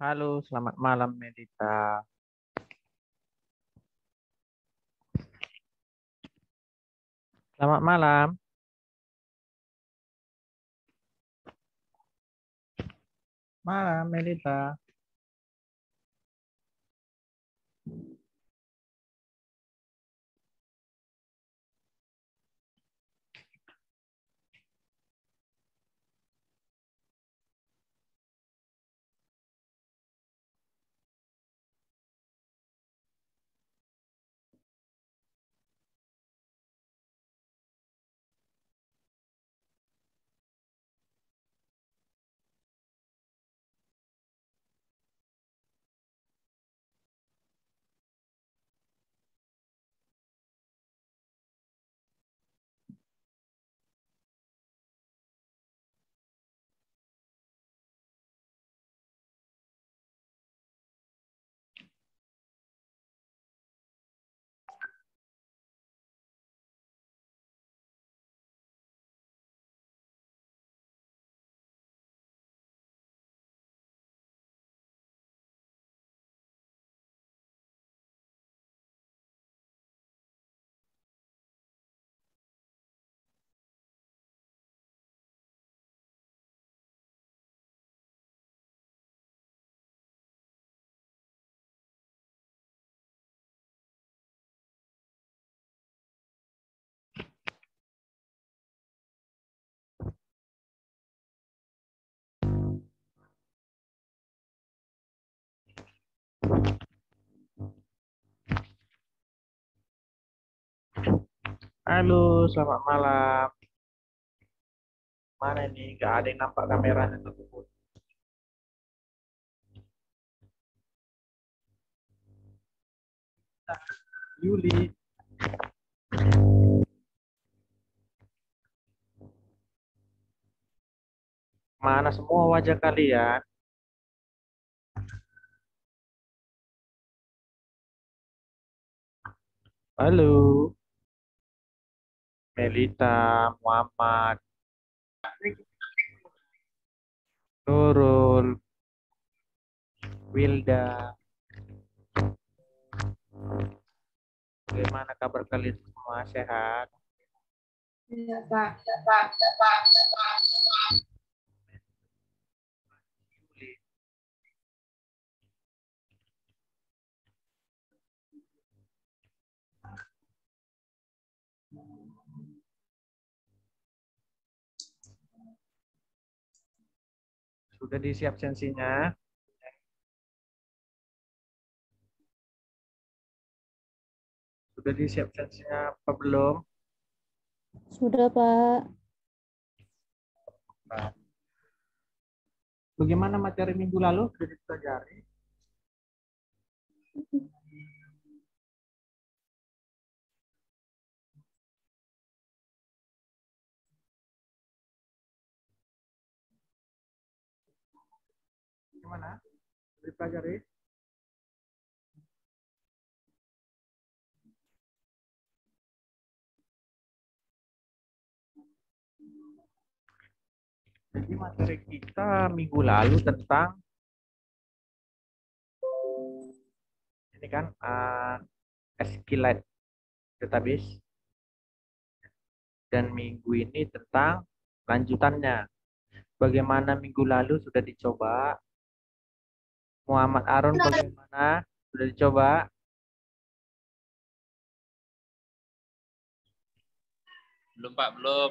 Halo, selamat malam Medita. Selamat malam. Malam Medita. Halo, selamat malam. Mana nih? Gak ada yang nampak kameranya tersebut. Yuli, mana semua wajah kalian? Halo, Melita, Muhammad, Nurul, Wilda. Bagaimana kabar kalian semua? Sehat? Iya, Pak. Yuli, sudah disiap absensinya? Sudah disiap absensinya apa belum? Sudah, Pak. Nah, bagaimana materi minggu lalu? Sudah dipelajari? Gimana? Sudah dipelajari? Jadi materi kita minggu lalu tentang ini kan SQLite database, dan minggu ini tentang lanjutannya. Bagaimana minggu lalu sudah dicoba? Muhammad Arun bagaimana? Sudah dicoba? Belum Pak, belum.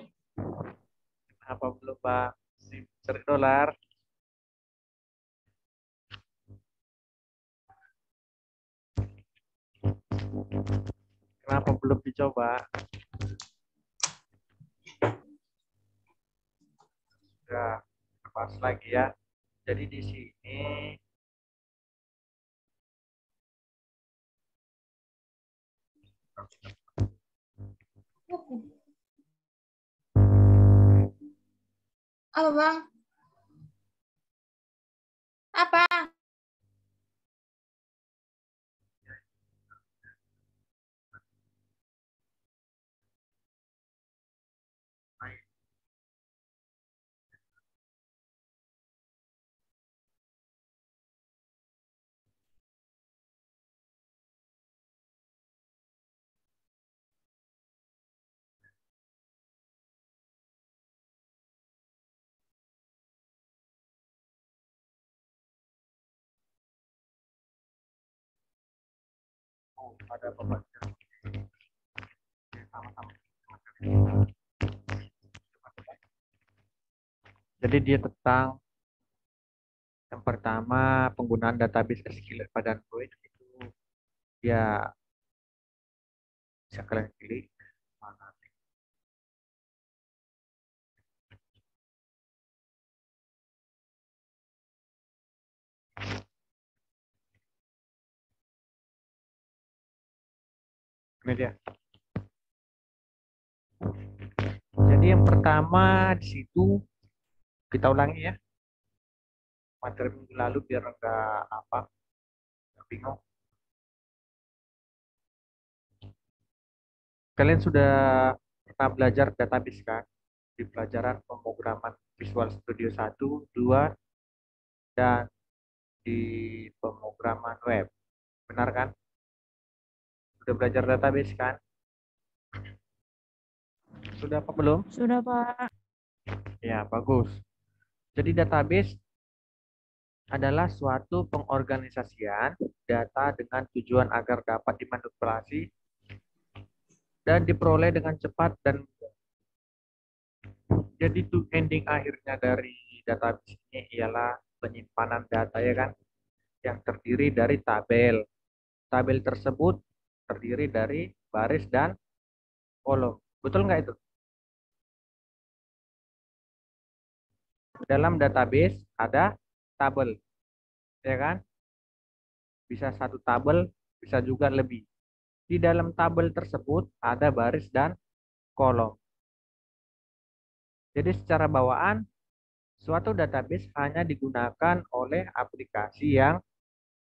Apa belum Pak? Seri dolar. Kenapa belum dicoba? Sudah bahas lagi ya. Jadi di sini Apa, Bang? Apa? pada pembelajaran sama-sama. Jadi dia tentang yang pertama penggunaan database SQL pada Android itu dia bisa kalian pilih mana. Ini dia. Jadi yang pertama di situ kita ulangi ya materi minggu lalu biar nggak bingung. Kalian sudah pernah belajar database kan di pelajaran pemrograman Visual Studio 1, 2, dan di pemrograman web. Benar kan? Sudah belajar database kan? Sudah apa belum? Sudah, Pak. Ya, bagus. Jadi database adalah suatu pengorganisasian data dengan tujuan agar dapat dimanipulasi dan diperoleh dengan cepat dan mudah. Jadi itu ending akhirnya dari database ini ialah penyimpanan data ya kan, yang terdiri dari tabel. Tabel tersebut terdiri dari baris dan kolom. Betul nggak itu? Dalam database ada tabel, ya kan? Bisa satu tabel, bisa juga lebih. Di dalam tabel tersebut ada baris dan kolom. Jadi secara bawaan, suatu database hanya digunakan oleh aplikasi yang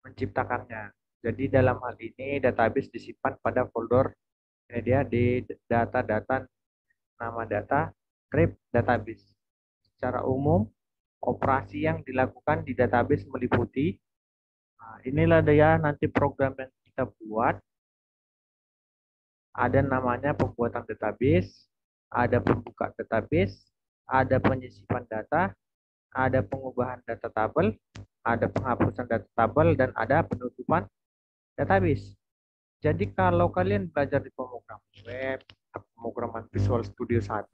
menciptakannya. Jadi dalam hal ini database disimpan pada folder ini dia di data-data nama data script database. Secara umum, operasi yang dilakukan di database meliputi inilah dia nanti program yang kita buat. Ada namanya pembuatan database, ada pembuka database, ada penyisipan data, ada pengubahan data tabel, ada penghapusan data tabel, dan ada penutupan database. Jadi kalau kalian belajar di pemrograman web, pemrograman Visual Studio 1,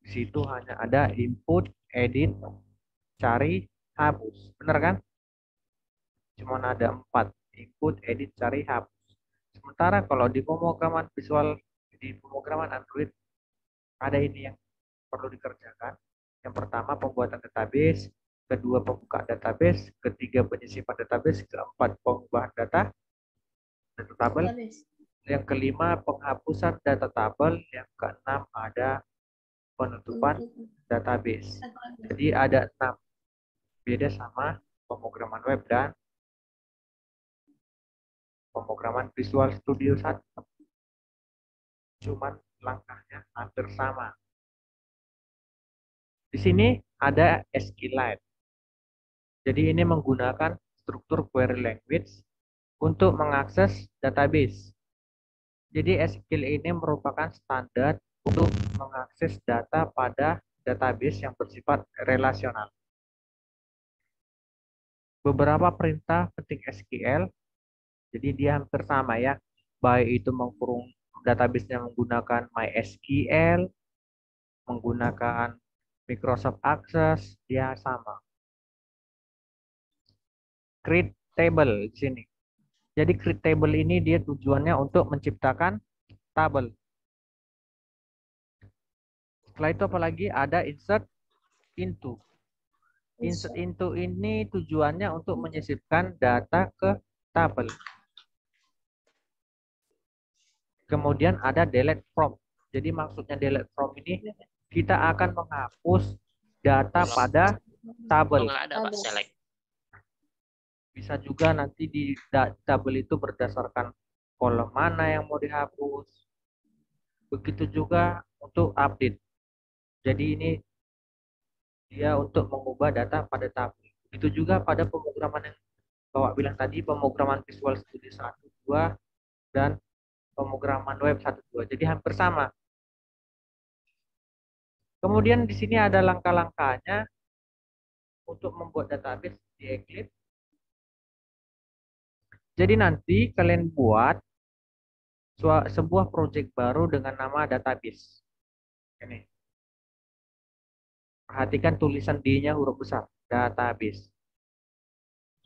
di situ hanya ada input, edit, cari, hapus. Benar kan? Cuma ada 4, input, edit, cari, hapus. Sementara kalau di pemrograman Android ada ini yang perlu dikerjakan. Yang pertama pembuatan database, kedua pembuka database, ketiga penyisipan database, keempat pengubahan data tabel, yang kelima penghapusan data tabel, yang keenam ada penutupan database. Jadi ada 6, beda sama pemrograman web dan pemrograman Visual Studio 1. Cuman langkahnya hampir sama. Di sini ada SQLite. Jadi ini menggunakan struktur query language untuk mengakses database. Jadi SQL ini merupakan standar untuk mengakses data pada database yang bersifat relasional. Beberapa perintah penting SQL, jadi dia hampir sama ya, baik itu mengkurung database-nya menggunakan MySQL, menggunakan Microsoft Access, dia sama. Create table di sini. Jadi create table ini dia tujuannya untuk menciptakan tabel. Setelah itu apalagi ada insert into. Insert into ini tujuannya untuk menyisipkan data ke tabel. Kemudian ada delete from. Jadi maksudnya delete from ini kita akan menghapus data pada tabel. Kalau nggak ada Pak, select. Bisa juga nanti di tabel itu berdasarkan kolom mana yang mau dihapus. Begitu juga untuk update. Jadi ini dia untuk mengubah data pada tabel. Begitu juga pada pemrograman yang Bapak bilang tadi, pemrograman Visual Studio 1, 2, dan pemrograman web 1, 2. Jadi hampir sama. Kemudian di sini ada langkah-langkahnya untuk membuat database di Eclipse. Jadi nanti kalian buat sebuah project baru dengan nama database. Ini. Perhatikan tulisan D-nya huruf besar, database.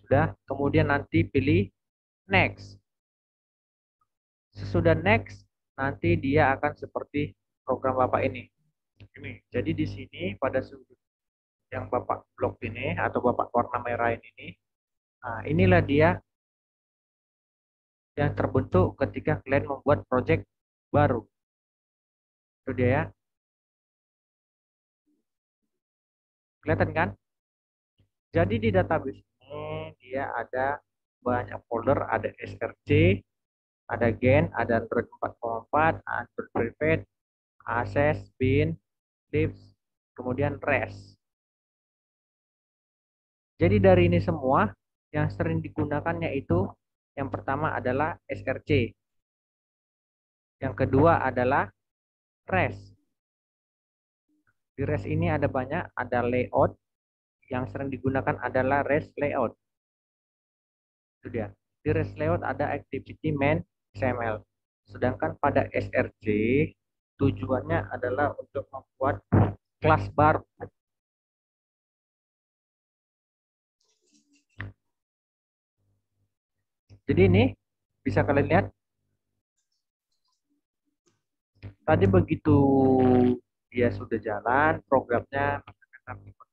Sudah, kemudian nanti pilih next. Sesudah next, nanti dia akan seperti program Bapak ini. Jadi di sini pada sudut yang Bapak blok ini atau Bapak warna merah ini, nah inilah dia yang terbentuk ketika kalian membuat project baru. Itu dia ya. Kelihatan kan? Jadi di database ini dia ada banyak folder, ada src, ada gen, ada Android 4.4, Android private, access, bin, libs, kemudian rest. Jadi dari ini semua yang sering digunakannya itu yang pertama adalah src. Yang kedua adalah rest. Di rest ini ada banyak, ada layout. Yang sering digunakan adalah rest layout. Itu dia. Di rest layout ada activity main XML. Sedangkan pada src tujuannya adalah untuk membuat kelas baru. Jadi ini bisa kalian lihat. Tadi begitu dia sudah jalan programnya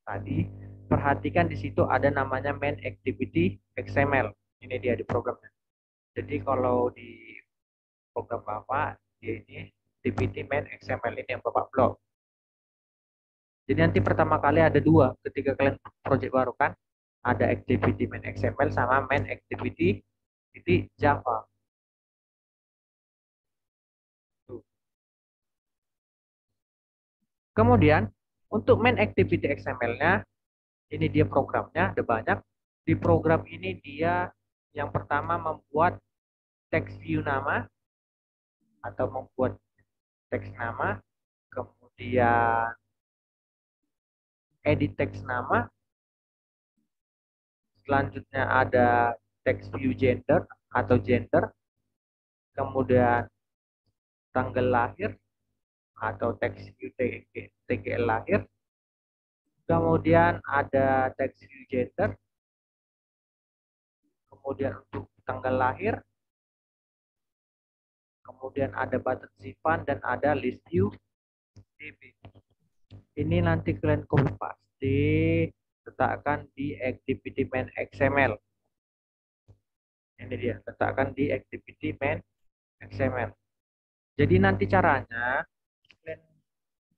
tadi, perhatikan di situ ada namanya main activity XML. Ini dia di programnya. Jadi kalau di program Bapak, dia ini activity main XML ini yang Bapak blok. Jadi nanti pertama kali ada dua ketika kalian project baru kan, ada activity main XML sama main activity Java. Kemudian untuk main activity XML-nya, ini dia programnya, ada banyak. Di program ini dia yang pertama membuat text view nama atau membuat teks nama, kemudian edit teks nama, selanjutnya ada text view gender atau gender, kemudian tanggal lahir atau text view TGL lahir, kemudian ada text view gender, kemudian untuk tanggal lahir, kemudian ada button simpan dan ada list view DB. Ini nanti kalian copy paste, letakkan di activity main XML. Ini dia, letakkan di activity main XML. Jadi nanti caranya kalian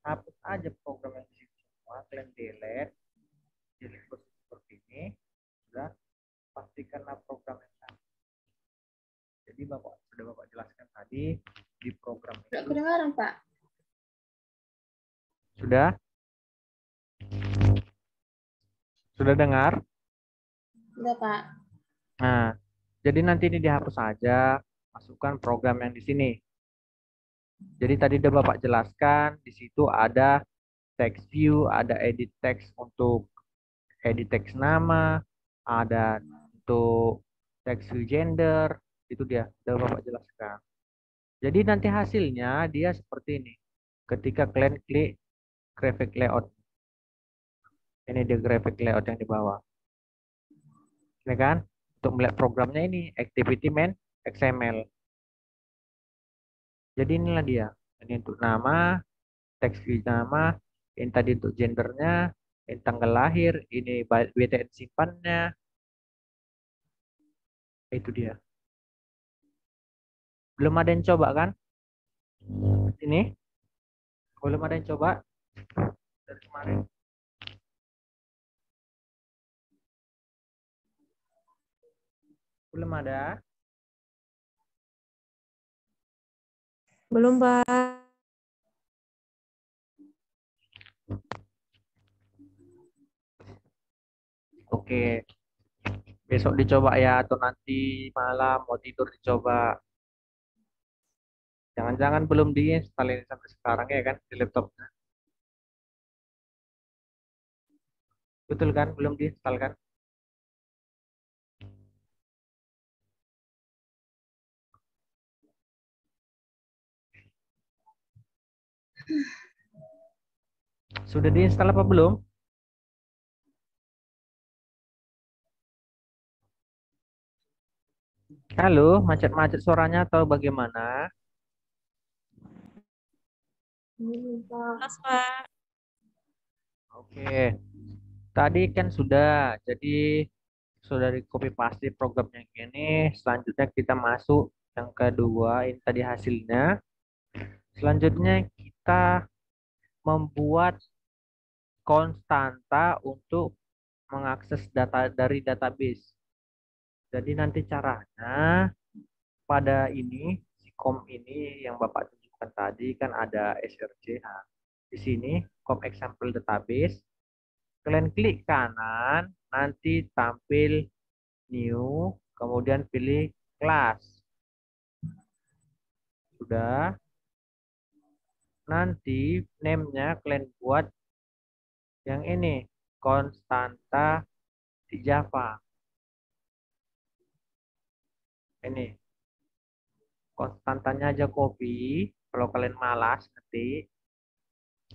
hapus aja program yang di situ semua, kalian delete seperti ini, sudah pastikanlah program yang sama. Jadi sudah Bapak jelaskan tadi di program itu. Kedengaran, Pak? Sudah? Sudah dengar? Sudah, Pak. Nah, jadi nanti ini dihapus saja, masukkan program yang di sini. Jadi tadi udah Bapak jelaskan, di situ ada text view, ada edit text untuk edit text nama, ada untuk text view gender, itu dia, udah Bapak jelaskan. Jadi nanti hasilnya dia seperti ini. Ketika kalian klik graphic layout. Ini dia graphic layout yang di bawah. Ini kan, untuk melihat programnya ini, activity main XML. Jadi inilah dia. Ini untuk nama, text view nama, ini tadi untuk gendernya, ini tanggal lahir, ini BTN simpannya. Itu dia. Belum ada yang coba kan? Ini. Belum ada yang coba dari kemarin. Belum ada. Belum, Pak. Oke. Besok dicoba ya, atau nanti malam mau tidur dicoba. Jangan-jangan belum diinstal ini sampai sekarang ya kan di laptopnya. Betul kan? Belum diinstal kan? Sudah diinstal apa belum? Halo, macet-macet suaranya atau bagaimana? Belum, Pak. Mas, Pak. Oke, tadi kan sudah, jadi sudah di copy paste program yang ini. Selanjutnya kita masuk yang kedua, ini tadi hasilnya. Selanjutnya kita membuat konstanta untuk mengakses data dari database. Jadi nanti caranya pada ini, si com ini yang Bapak tunjukkan tadi kan ada src. Nah, di sini com example database. Kalian klik kanan, nanti tampil new, kemudian pilih class. Sudah. Nanti name-nya kalian buat yang ini, konstanta di Java. Ini, konstantanya aja copy. Kalau kalian malas nanti,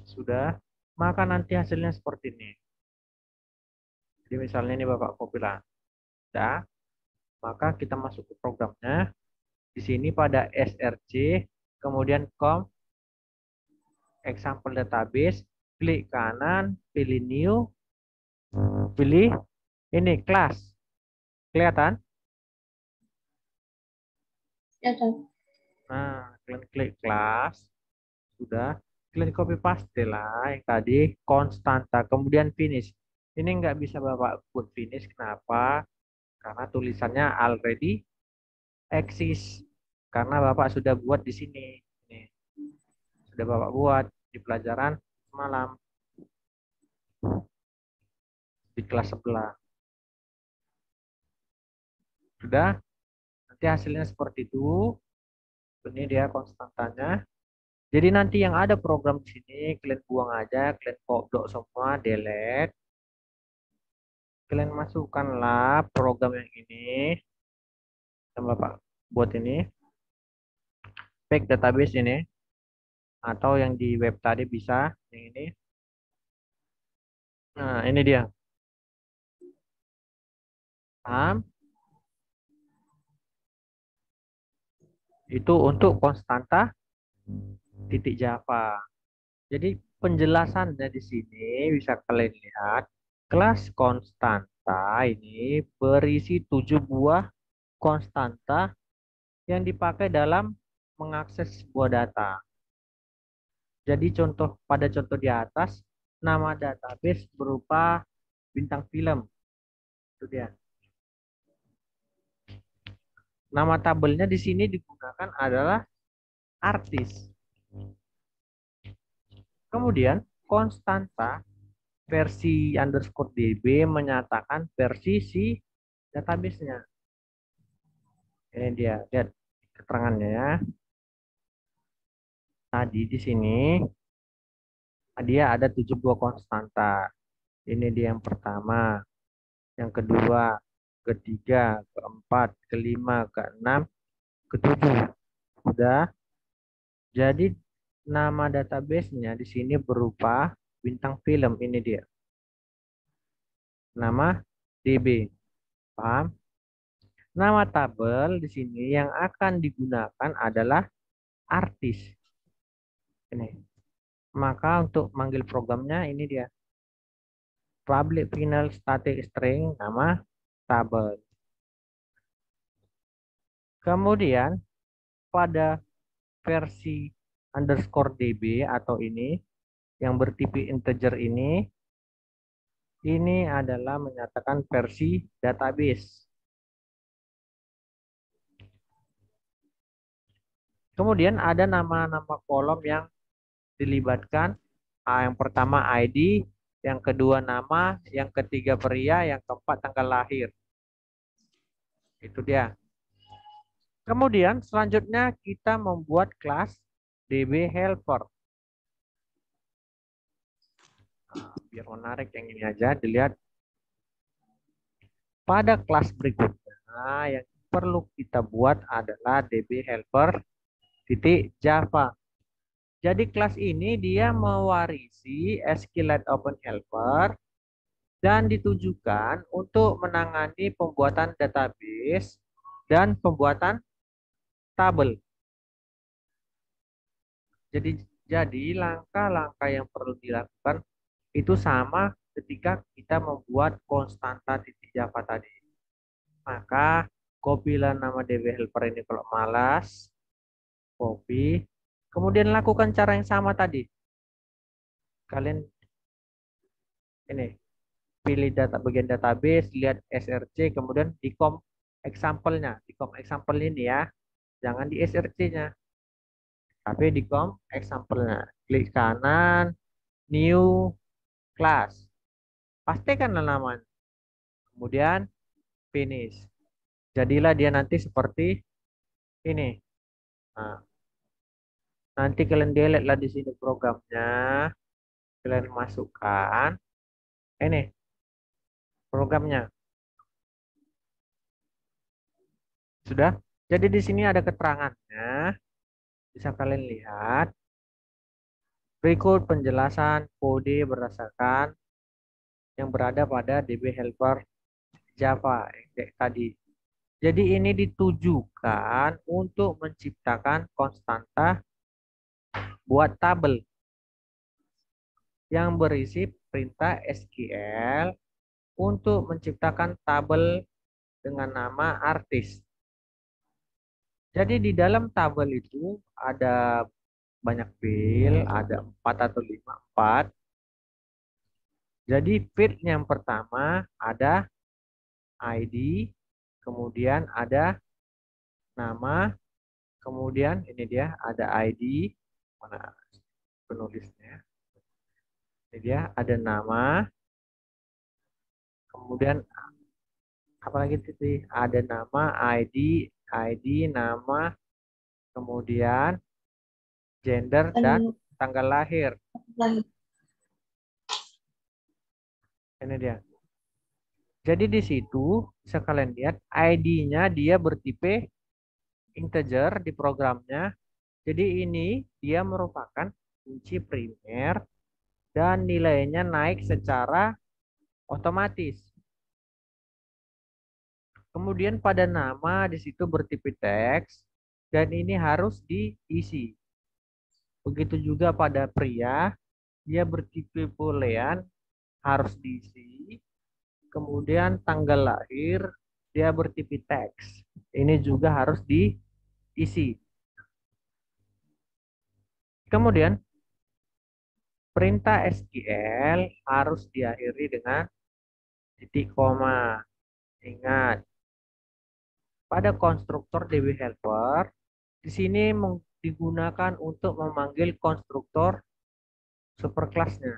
sudah, maka nanti hasilnya seperti ini. Jadi misalnya ini Bapak copy lah. Sudah, maka kita masuk ke programnya. Di sini pada src, kemudian com example database, klik kanan, pilih new, pilih ini class. Kelihatan? Ya, Dan. Nah, kalian klik class, sudah. Kalian copy paste lah yang tadi konstanta, kemudian finish. Ini nggak bisa Bapak buat finish, kenapa? Karena tulisannya already exist. Karena Bapak sudah buat di sini. Ini. Sudah Bapak buat di pelajaran semalam di kelas sebelah. Sudah, nanti hasilnya seperti itu. Ini dia konstantanya. Jadi nanti yang ada program di sini kalian buang aja, kalian kodok semua, delete. Kalian masukkanlah program yang ini yang Bapak buat ini, fake database ini, atau yang di web tadi bisa yang ini. Nah, ini dia. Paham? Itu untuk konstanta titik Java. Jadi penjelasannya di sini bisa kalian lihat. Kelas konstanta ini berisi 7 buah konstanta yang dipakai dalam mengakses sebuah data. Jadi pada contoh di atas, nama database berupa bintang film. Itu dia. Nama tabelnya di sini digunakan adalah artis. Kemudian konstanta versi underscore db menyatakan versi si database-nya. Ini dia, lihat keterangannya ya. Tadi di sini dia ada 7 buah konstanta. Ini dia yang pertama, yang kedua, ketiga, keempat, kelima, keenam, ketujuh. Sudah. Jadi nama database-nya di sini berupa bintang film, ini dia. Nama DB. Paham? Nama tabel di sini yang akan digunakan adalah artis. Ini. Maka untuk manggil programnya ini dia. Public final static string nama tabel. Kemudian pada versi underscore db atau ini yang bertipe integer ini adalah menyatakan versi database. Kemudian ada nama-nama kolom yang dilibatkan. Yang pertama ID, yang kedua nama, yang ketiga pria, yang keempat tanggal lahir. Itu dia. Kemudian selanjutnya kita membuat kelas DB helper. Nah, biar menarik yang ini aja dilihat. Pada kelas berikutnya yang perlu kita buat adalah DB helper titik Java. Jadi kelas ini dia mewarisi SQLite Open Helper dan ditujukan untuk menangani pembuatan database dan pembuatan tabel. Jadi langkah-langkah yang perlu dilakukan itu sama ketika kita membuat konstanta titik Java tadi. Maka copylah nama DB helper ini kalau malas, copy, kemudian lakukan cara yang sama tadi. Kalian ini pilih bagian database, lihat SRC, kemudian di com example-nya, di com example ini ya, jangan di SRC-nya, tapi di com example-nya. Klik kanan, new class, pastikanlah namanya, kemudian finish. Jadilah dia nanti seperti ini. Nah, nanti kalian delete lah di sini programnya, kalian masukkan ini programnya. Sudah? Jadi di sini ada keterangannya, bisa kalian lihat. Berikut penjelasan kode berdasarkan yang berada pada DB helper Java yang tadi. Jadi ini ditujukan untuk menciptakan konstanta buat tabel yang berisi perintah SQL untuk menciptakan tabel dengan nama artis. Jadi di dalam tabel itu ada banyak field, ada 4 atau 5, 4. Jadi field yang pertama ada ID, kemudian ada nama, kemudian ini dia ada ID, mana penulisnya. Ini dia ada nama, kemudian apalagi sih? Ada nama, ID, nama, kemudian gender dan tanggal lahir. Ini dia. Jadi di situ bisa kalian lihat ID-nya dia bertipe integer di programnya. Jadi ini dia merupakan kunci primer dan nilainya naik secara otomatis. Kemudian pada nama di situ bertipe teks dan ini harus diisi. Begitu juga pada pria, dia bertipe boolean harus diisi. Kemudian tanggal lahir dia bertipe teks. Ini juga harus diisi. Kemudian perintah SQL harus diakhiri dengan titik koma. Ingat, pada konstruktor DB helper di sini digunakan untuk memanggil konstruktor superclass-nya.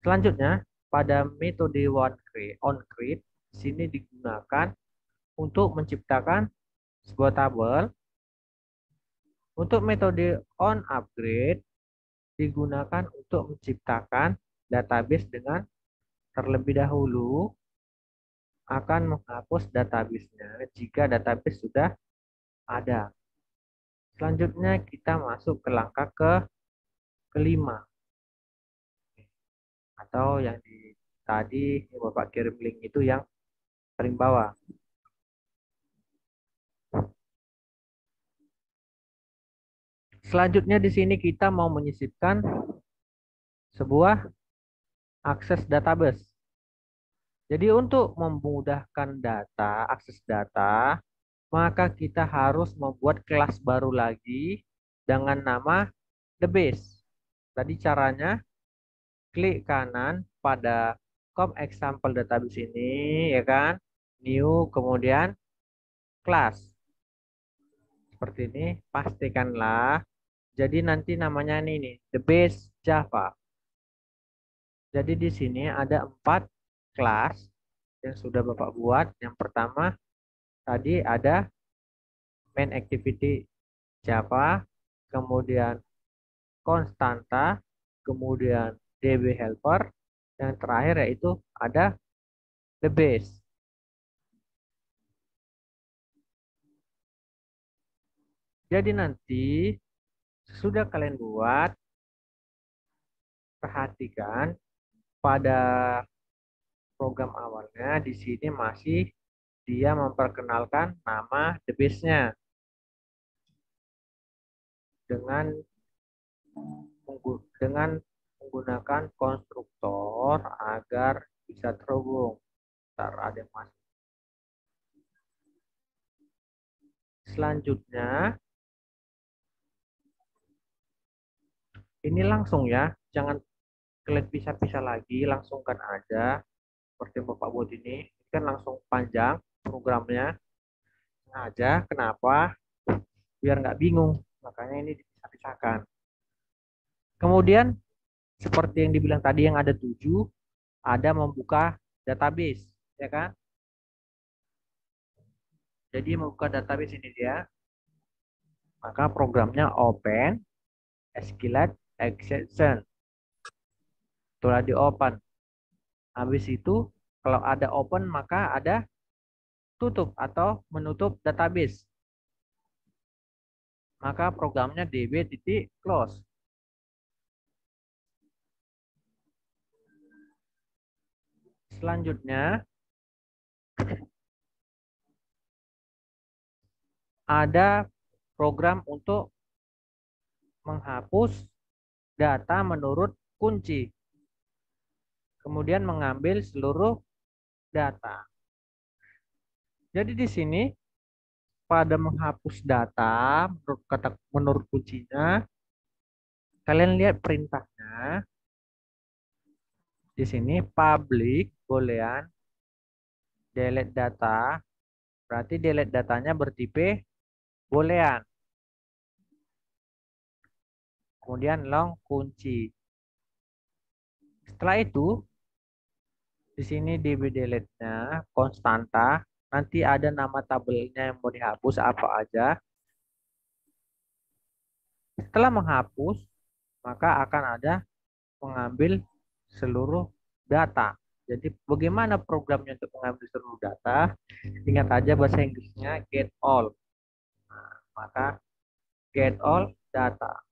Selanjutnya, pada metode onCreate sini digunakan untuk menciptakan sebuah tabel. Untuk metode onUpgrade digunakan untuk menciptakan database dengan terlebih dahulu akan menghapus database-nya jika database sudah ada. Selanjutnya kita masuk ke langkah kelima. Atau yang tadi Bapak kirim link itu yang paling bawah. Selanjutnya di sini kita mau menyisipkan sebuah akses database. Jadi untuk memudahkan akses data, maka kita harus membuat kelas baru lagi dengan nama database. Tadi caranya klik kanan pada com example database ini, ya kan? New, kemudian class. Seperti ini, pastikanlah. Jadi nanti namanya ini nih, database Java. Jadi di sini ada 4 kelas yang sudah Bapak buat. Yang pertama tadi ada main activity Java, kemudian konstanta, kemudian DB helper, yang terakhir yaitu ada the base. Jadi nanti Sudah kalian buat, perhatikan pada program awalnya di sini masih dia memperkenalkan nama database-nya dengan menggunakan konstruktor agar bisa terhubung. Ntar ada yang masuk. Selanjutnya, ini langsung ya, jangan kalian pisah-pisah lagi, langsungkan aja. Seperti yang Bapak buat ini kan langsung panjang programnya. Aja, kenapa? Biar nggak bingung, makanya ini dipisah-pisahkan. Kemudian, seperti yang dibilang tadi yang ada 7, ada membuka database, ya kan? Jadi membuka database ini dia, maka programnya open SQLite exception. Setelah di open, habis itu kalau ada open maka ada tutup atau menutup database. Maka programnya db.close. Selanjutnya ada program untuk menghapus data menurut kunci. Kemudian mengambil seluruh data. Jadi di sini pada menghapus data menurut kuncinya, kalian lihat perintahnya. Di sini public boolean delete data, berarti delete datanya bertipe boolean. Kemudian long kunci. Setelah itu di sini db delete-nya konstanta, nanti ada nama tabelnya yang mau dihapus apa aja. Setelah menghapus, maka akan ada mengambil seluruh data. Jadi bagaimana programnya untuk mengambil seluruh data? Ingat aja bahasa Inggrisnya get all. Nah, maka get all data.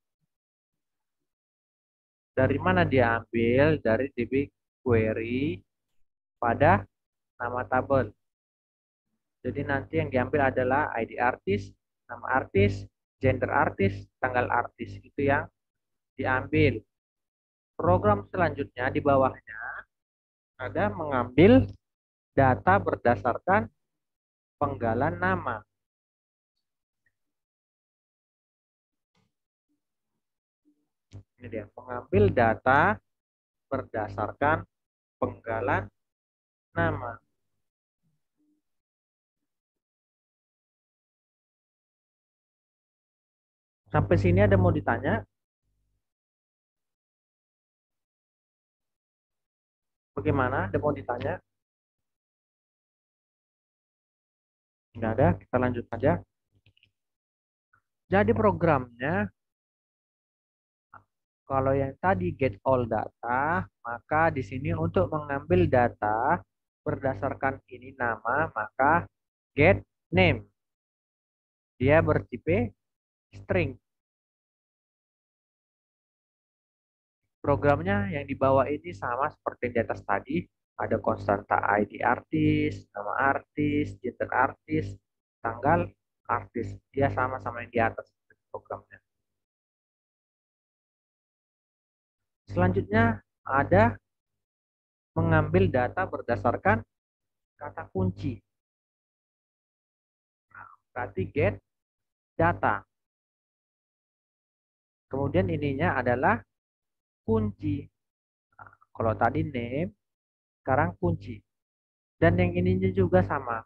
Dari mana dia ambil? Dari db query pada nama tabel. Jadi nanti yang diambil adalah ID artis, nama artis, gender artis, tanggal artis. Itu yang diambil. Program selanjutnya di bawahnya ada mengambil data berdasarkan penggalan nama. Ini dia, mengambil data berdasarkan penggalan nama. Sampai sini ada mau ditanya? Bagaimana? Ada mau ditanya? Nggak ada, kita lanjut saja. Jadi programnya, kalau yang tadi get all data, maka di sini untuk mengambil data berdasarkan ini nama, maka get name. Dia bertipe string. Programnya yang di bawah ini sama seperti yang di atas tadi. Ada konstanta ID artis, nama artis, gender artis, tanggal artis. Dia sama-sama yang di atas programnya. Selanjutnya ada mengambil data berdasarkan kata kunci. Nah, berarti get data. Kemudian ininya adalah kunci. Nah, kalau tadi name, sekarang kunci. Dan yang ininya juga sama.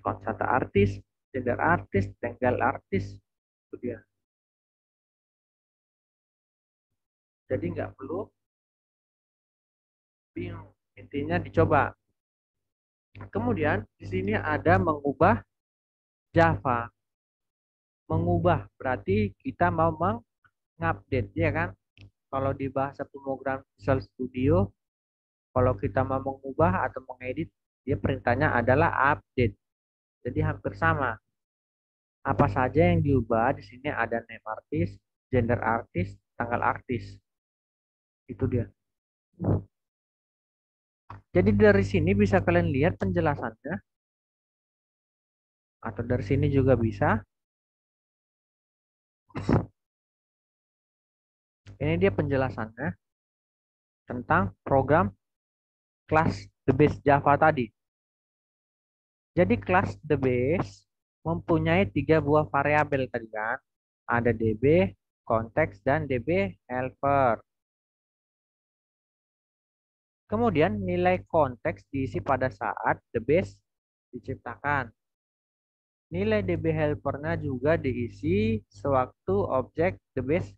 Konstanta artis, gender artis, tanggal artis. Itu dia. Jadi nggak perlu bingung. Intinya dicoba. Kemudian di sini ada mengubah Java. Mengubah berarti kita mau mengupdate, ya kan? Kalau di bahasa pemrogram Visual Studio, kalau kita mau mengubah atau mengedit, dia perintahnya adalah update. Jadi hampir sama. Apa saja yang diubah? Di sini ada name artis, gender artis, tanggal artis. Itu dia. Jadi dari sini bisa kalian lihat penjelasannya. Atau dari sini juga bisa. Ini dia penjelasannya tentang program kelas The Base Java tadi. Jadi kelas The Base mempunyai 3 buah variabel tadi kan. Ada DB, konteks, dan DB helper. Kemudian nilai konteks diisi pada saat The Base diciptakan. Nilai DB helpernya juga diisi sewaktu objek The Base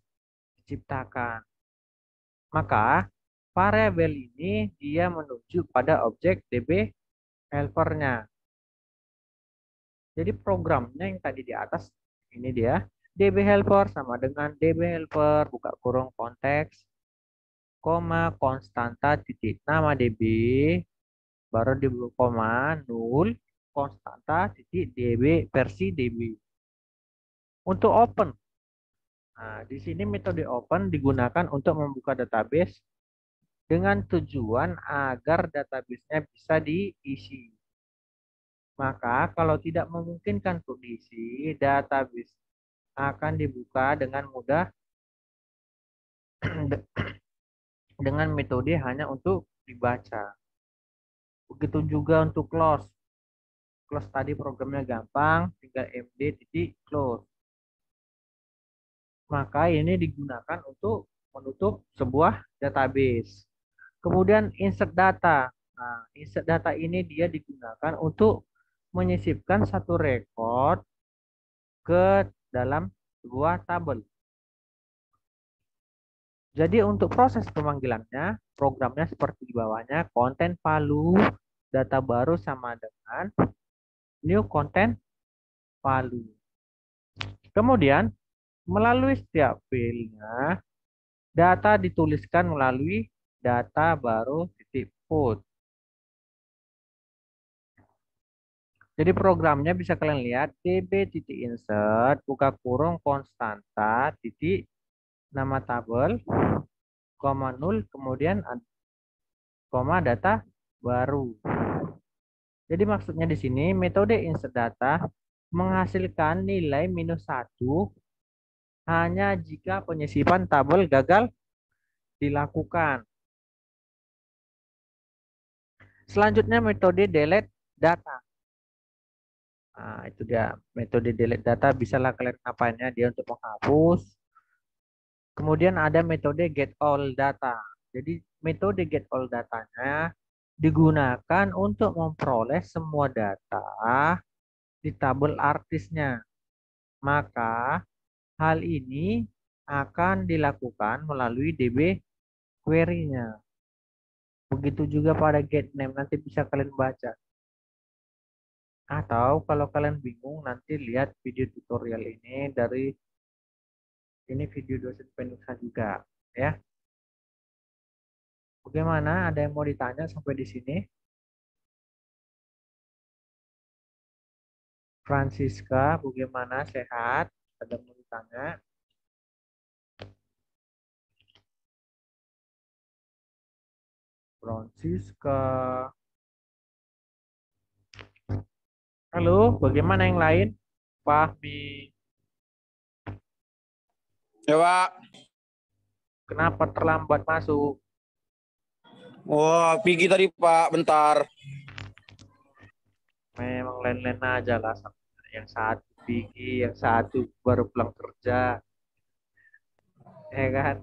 diciptakan. Maka variabel ini dia menuju pada objek DB helpernya. Jadi programnya yang tadi di atas ini dia DB helper sama dengan DB helper buka kurung konteks koma konstanta titik nama DB baru di koma 0 konstanta titik DB versi DB. Untuk open. Nah, di sini metode open digunakan untuk membuka database dengan tujuan agar database-nya bisa diisi. Maka kalau tidak memungkinkan untuk diisi, database akan dibuka dengan mudah dengan metode hanya untuk dibaca. Begitu juga untuk close. Close tadi programnya gampang, tinggal md titik close. Maka ini digunakan untuk menutup sebuah database. Kemudian insert data. Nah, insert data ini dia digunakan untuk menyisipkan satu record ke dalam sebuah tabel. Jadi untuk proses pemanggilannya, programnya seperti di bawahnya, konten palu, data baru sama dengan new content palu. Kemudian, melalui setiap filenya, data dituliskan melalui data baru titik put. Jadi programnya bisa kalian lihat db.insert buka kurung konstanta titik nama tabel koma 0 kemudian koma data baru. Jadi maksudnya di sini metode insert data menghasilkan nilai -1 hanya jika penyisipan tabel gagal dilakukan. Selanjutnya metode delete data. Nah, itu dia metode delete data, bisalah kalian ngapainnya dia untuk menghapus. Kemudian ada metode get all data. Jadi metode get all datanya digunakan untuk memperoleh semua data di tabel artisnya. Maka hal ini akan dilakukan melalui DB query-nya. Begitu juga pada get name, nanti bisa kalian baca. Atau kalau kalian bingung nanti lihat video tutorial ini dari ini video dosen penulisan juga ya. Bagaimana? Ada yang mau ditanya sampai di sini? Francisca, bagaimana? Sehat? Ada yang mau ditanya? Francisca. Halo, bagaimana yang lain? Fahmi. Ya, Pak. Kenapa terlambat masuk? Wah, pergi tadi, Pak. Bentar. Memang lain-lain aja lah. Yang satu pergi, yang satu baru pulang kerja. Ya kan?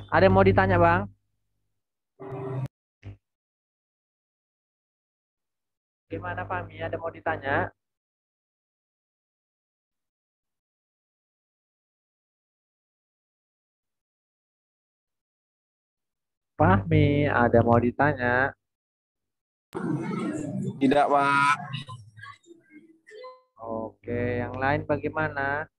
Ada yang mau ditanya, Bang? Gimana, Fahmi? Ada mau ditanya? Fahmi, ada mau ditanya? Tidak, Pak. Oke, yang lain bagaimana?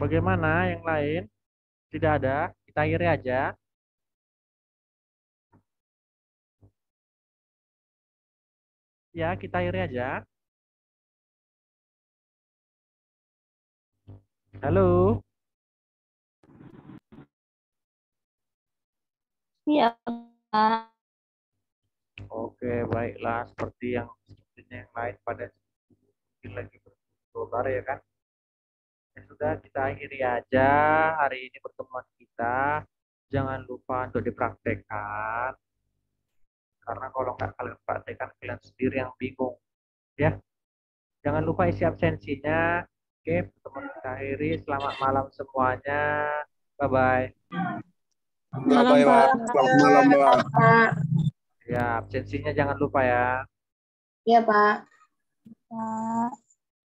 Bagaimana yang lain? Tidak ada? Kita akhiri aja. Ya, kita akhiri aja. Halo? Iya, Pak. Oke, baiklah. Seperti yang lain pada lagi berkobar ya kan? Ya sudah, kita akhiri aja hari ini pertemuan kita. Jangan lupa untuk dipraktekkan. Karena kalau nggak kalian praktekkan, kalian sendiri yang bingung. Ya, jangan lupa isi absensinya. Oke, pertemuan kita akhiri. Selamat malam semuanya. Bye-bye. Malam, Bye, Pak. Pak. Selamat malam, Pak. Pak. Ya, absensinya jangan lupa ya. Iya, Pak. Pak.